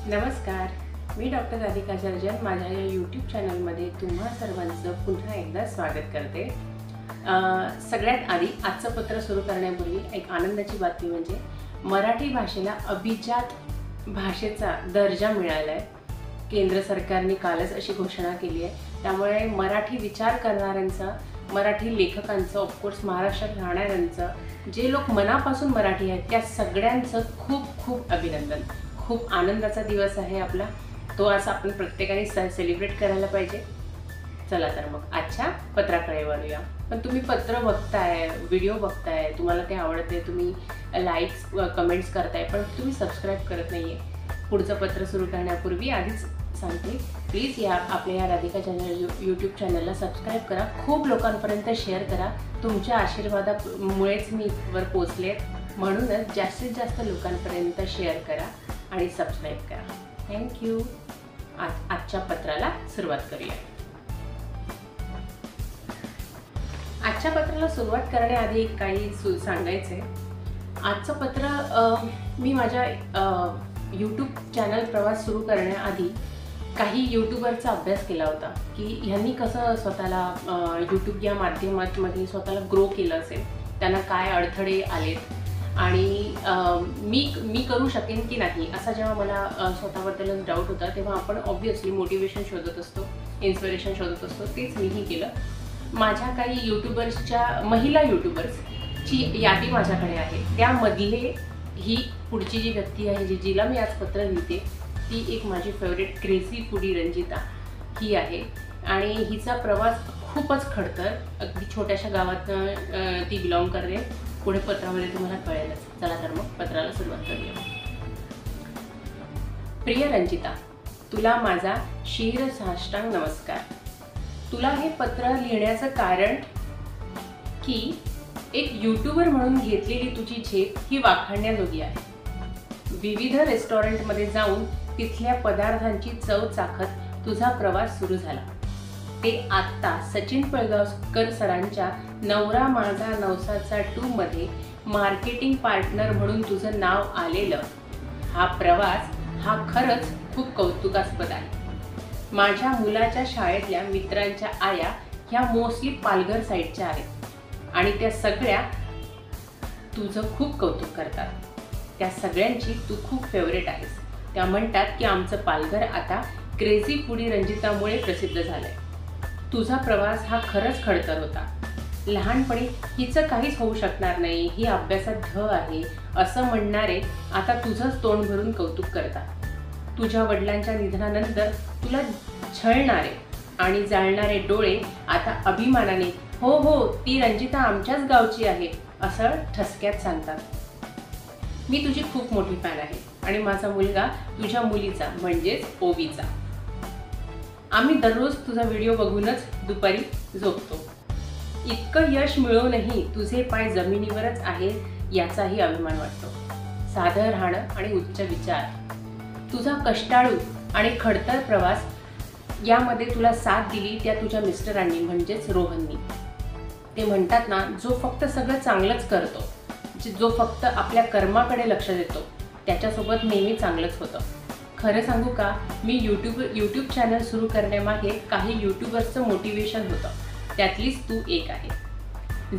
नमस्कार, मी doctor Radhika surgeon माझ्या या यूट्यूब चॅनलमध्ये तुम्हा सर्वांचं पुन्हा एकदा स्वागत करते। सगळ्यात आधी आजचं पत्र सुरू करण्यापूर्वी एक आनंदाची बातमी म्हणजे मराठी भाषेला अभिजात भाषेचा दर्जा मिळाला आहे। केंद्र सरकारने कालच अशी घोषणा केली आहे। त्यामुळे मराठी विचार करणाऱ्यांचा, मराठी लेखकांचं, ऑफकोर्स महाराष्ट्रात राहणाऱ्यांचं, जे लोक मनापासून मराठी आहेत त्या सगळ्यांचं खूप खूप अभिनंदन। खूप आनंदाचा दिवस आहे आपला, तो आज आपण प्रत्येकाने सेलिब्रेट करायला पाहिजे। चला तर मग आजच्या पत्राकडे वळूया। पण तुम्ही पत्र बघताय, व्हिडिओ बघताय, तुम्हाला ते आवडते, तुम्ही लाईक्स कमेंट्स करताय, पण तुम्ही सबस्क्राईब करत नाहीये। पुढचं पत्र सुरू करण्यापूर्वी आधीच सांगते, प्लीज आपल्या राधिका चॅनल यूट्यूब चॅनलला सबस्क्राईब करा, खूप लोकांपर्यंत शेअर करा। तुमच्या आशीर्वादामुळेच मी वर पोहोचले, म्हणूनच जास्तीत जास्त लोकांपर्यंत शेअर करा आणि सबस्क्राईब करा। थँक्यू। आजच्या पत्राला सुरुवात करूया। आजच्या पत्राला सुरुवात करण्याआधी काही सांगायचे। आजचं पत्र मी माझ्या यूट्यूब चॅनल प्रवास सुरू करण्याआधी काही यूट्यूबरचा अभ्यास केला होता की ह्यांनी कसं स्वतःला यूट्यूब या माध्यमामध्ये स्वतःला ग्रो केलं असेल, त्यांना काय अडथळे आलेत आणि मी करू शकेन की नाही, असा जेव्हा मला स्वतःबद्दल डाऊट होता तेव्हा आपण ऑब्व्हियसली मोटिवेशन शोधत असतो, इन्स्पिरेशन शोधत असतो। तेच मीही केलं। माझ्या काही यूट्यूबर्सच्या, महिला यूट्यूबर्सची यादी माझ्याकडे आहे। त्यामधले ही पुढची जी व्यक्ती आहे जिला मी आज पत्र लिहिते ती एक माझी फेवरेट क्रेझी फूडी रंजिता ही आहे। आणि हिचा प्रवास खूपच खडतर, अगदी छोट्याशा गावातनं ती बिलॉंग करते। पुढे पत्रामध्ये तुम्हाला कळेलच। चला तर मग पत्राला सुरुवात करूया। प्रिय रंजिता, तुला माझा शिरसाष्टांग नमस्कार। तुला हे पत्र लिहिण्याचं कारण की एक यूट्यूबर म्हणून घेतलेली तुझी झेप ही वाखाणण्याजोगी आहे। विविध रेस्टॉरंटमध्ये जाऊन तिथल्या पदार्थांची चव चाखत तुझा प्रवास सुरू झाला। ते आत्ता सचिन पळगावकर सरांच्या नवरा माझा नवसाचा 2 मध्ये मार्केटिंग पार्टनर म्हणून तुझं नाव आलेलं हा प्रवास हा खरंच खूप कौतुकास्पद आहे। माझ्या मुलाच्या शाळेतल्या मित्रांच्या आया ह्या मोस्टली पालघर साईडच्या आहेत आणि त्या सगळ्या तुझं खूप कौतुक करतात। त्या सगळ्यांची तू खूप फेवरेट आहेस। त्या म्हणतात की आमचं पालघर आता क्रेझी फूडी रंजितामुळे प्रसिद्ध झालंय। तुझा प्रवास हा खरंच खडतर होता। लहानपणी हिचं काहीच होऊ शकणार नाही, ही अभ्यासात ढ आहे असं म्हणणारे आता तुझंच तोंड भरून कौतुक करतात। तुझ्या वडिलांच्या निधनानंतर तुला छळणारे आणि जाळणारे डोळे आता अभिमानाने हो हो ती रंजिता आमच्याच गावची आहे असं ठसक्यात सांगतात। मी तुझी खूप मोठी फॅन आहे आणि माझा मुलगा तुझ्या मुलीचा म्हणजेच ओवीचा। आम्ही दररोज तुझा व्हिडिओ बघूनच दुपारी झोपतो। इतकं यश मिळवूनही तुझे पाय जमिनीवरच आहेत याचाही अभिमान वाटतो। साधं राहणं आणि उच्च विचार, तुझा कष्टाळू आणि खडतर प्रवास यामध्ये तुला साथ दिली त्या तुझ्या मिस्टरांनी म्हणजेच रोहननी। ते म्हणतात ना, जो फक्त सगळं चांगलंच करतो, जो फक्त आपल्या कर्माकडे लक्ष देतो त्याच्यासोबत नेहमी चांगलंच होतं। खरं सांगू का, मी यूट्यूब चॅनल सुरू करण्यामागे काही यूट्यूबर्सचं मोटिवेशन होतं, त्यातलीच तू एक आहे।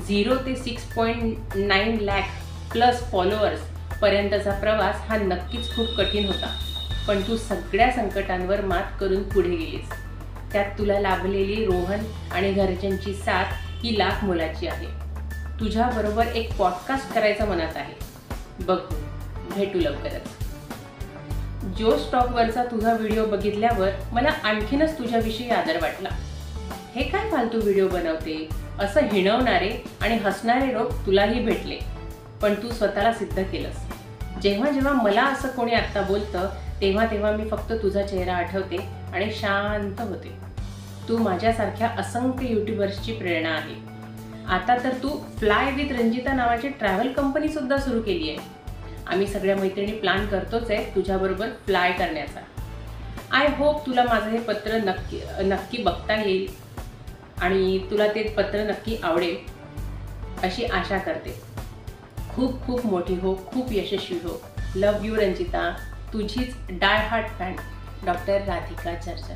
0 ते 6.9 लाख प्लस फॉलोअर्स पर्यंतचा प्रवास हा नक्कीच खूप कठीण होता, पण तू सगळ्या संकटांवर मात करून पुढे गेलीस। त्यात तुला लाभलेली रोहन आणि घरच्यांची साथ ही लाख मोलाची आहे। तुझ्याबरोबर एक पॉडकास्ट करायचं मनात आहे, बघू भेटू लवकरच। जो स्टॉकवरचा तुझा व्हिडिओ बघितल्यावर मला आणखीनच तुझ्याविषयी आदर वाटला। हे काय फालतू व्हिडिओ बनवते असं हिणवणारे आणि हसणारे लोक तुलाही भेटले, पण तू स्वतःला सिद्ध केलंस। जेव्हा जेव्हा मला असं कोणी आत्ता बोलतं तेव्हा तेव्हा मी फक्त तुझा चेहरा आठवते आणि शांत होते। तू माझ्यासारख्या असंख्य यूट्यूबर्सची प्रेरणा आहे। आता तर तू फ्लाय विथ रंजिता नावाची ट्रॅव्हल कंपनी सुद्धा सुरू केली आहे। आम्ही सगळ्या मैत्रिणी प्लॅन करतोच आहे तुझ्याबरोबर फ्लाय करण्याचा। आय होप तुला माझं हे पत्र नक्की बघता येईल आणि तुला ते पत्र नक्की आवडेल अशी आशा करते। खूप खूप मोठी हो, खूप यशस्वी हो। Love you Ranjita. तुझीच die hard fan doctor Radhika चर्चा।